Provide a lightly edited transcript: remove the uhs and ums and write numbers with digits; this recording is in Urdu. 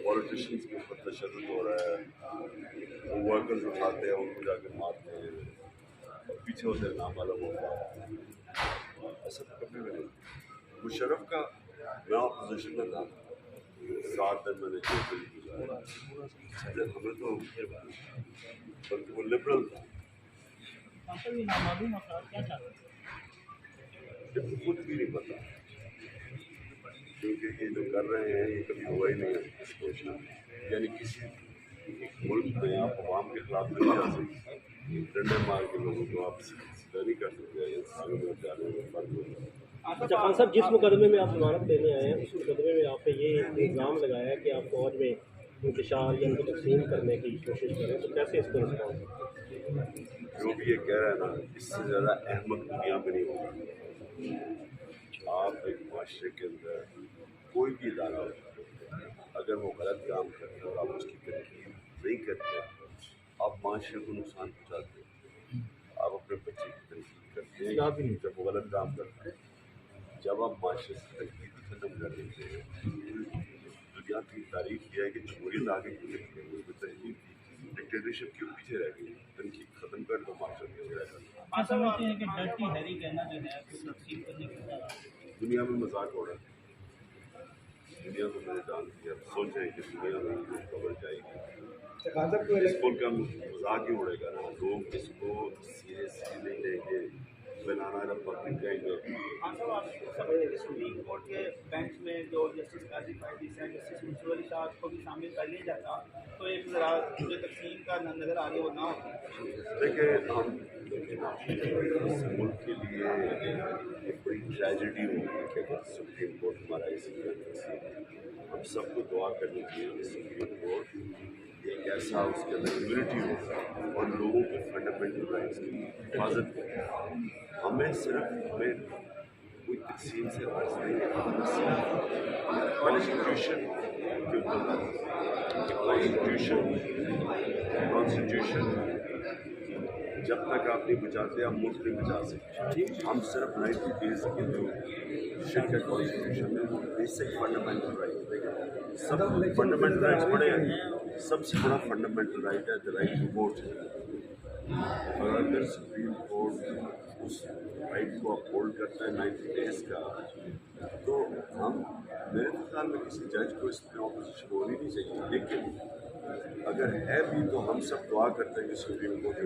پولیٹیشنس کے اوپر تشدد ہو رہا ہے، وہ ورکرز اٹھاتے ہیں ان کو جا کے مارتے ہیں اور پیچھے ہوتے ہیں نام معلوم ہوتا ہے. ایسا تو کبھی بھی نہیں. مشرف کا میں اپوزیشن میں تھا، 7 دن میں نے جیل میں گزارا. ہمیں تو بلکہ وہ لبرل تھا، خود بھی نہیں پتا، کیونکہ یہ جو کر رہے ہیں یہ کبھی ہوا ہی نہیں ہے اس کوشش. یعنی کسی ملک میں آپ عوام کے خلاف نہیں جا سکتے، ڈنڈے مار کے لوگوں کو آپ سیدھا نہیں کر سکتے. آگے میں جانے میں فرق ہوتا ہے. اچھا خان صاحب، جس مقدمے میں آپ ضمانت لینے آئے ہیں اس مقدمے میں آپ نے یہ الزام لگایا ہے کہ آپ فوج میں انتشار یا ان کو تقسیم کرنے کی کوشش کریں، تو کیسے اس کو رسپانس؟ جو بھی یہ کہہ رہا ہے نا، اس سے زیادہ احمق دنیا میں نہیں ہوگا. آپ ایک معاشرے کے اندر کوئی بھی ادارہ ہو، اگر وہ غلط کام کرتے ہیں اور آپ اس کی تنقید نہیں کرتے، آپ معاشرے کو نقصان پہنچاتے ہیں. آپ اپنے بچے کی تنقید کرتے ہیں جب وہ غلط کام کرتے ہیں. جب آپ معاشرے سے تنقید ختم کر دیتے ہیں، دنیا کی تاریخ یہ ہے کہ جمہوریت آگے کیوں نہیں ہے، اس میں تنقید کی. ڈکٹیٹرشپ کیوں پیچھے رہ گئی؟ تنقید ختم کر دو، معاشرہ پیچھے رہ گا. آپ سمجھتے ہیں کہ ڈرٹی ہیری کہنا جو ہے تقسیم کرنے کی دنیا میں مذاق ہو رہا ہے. دنیا کو میں نے جان دیا، سوچیں کہ دنیا میں خبر جائے گی، اس ملک کا مذاق ہی اڑے گا نا. لوگ اس کو سیریسلی نہیں لیں گے، بنانا پبلک کہیں گے. آپ سمجھتے ہیں کہ سپریم کورٹ کے بینچ میں جو جسٹس قاضی فائدیس ہیں، جسٹس منصور علی صاحب کو بھی شامل کر لیا جاتا تو ایک ذرا جو تقسیم کا نظر آگے وہ نہ ہوتا. دیکھیں ہم اس ملک کے لیے ایک بڑی ٹریجڈی ہوگی کہ اگر سپریم کورٹ ہمارا اسی طرح تقسیم. ہم سب کو دعا کرنی چاہیے کہ سپریم کورٹ ایک ایسا اس کے اندر یونٹی ہو اور لوگوں کے فنڈامنٹل رائٹس کی حفاظت کرے. ہمیں کوئی تقسیم سے غرض نہیں ہے. کانسٹیٹیوشن کے اوپر کانسٹیٹیوشن جب تک آپ نہیں بچاتے آپ ملک نہیں بچا سکتے. ہم صرف 90 days کے جو شرکت کانسٹیٹیوشن میں بیسک فنڈامنٹل رائٹ سب فنڈامنٹل رائٹس پڑے ہیں. سب سے بڑا فنڈامنٹل رائٹ ہے دا رائٹ ٹو ووٹ. اور اگر سپریم کورٹ اس رائٹ کو اپہولڈ کرتا ہے 90 days کا، تو ہم میرے خیال میں کسی جج کو اس میں اپوزیشن ہونی نہیں چاہیے. لیکن اگر ہے بھی تو ہم سب دعا کرتے ہیں کہ سپریم کورٹ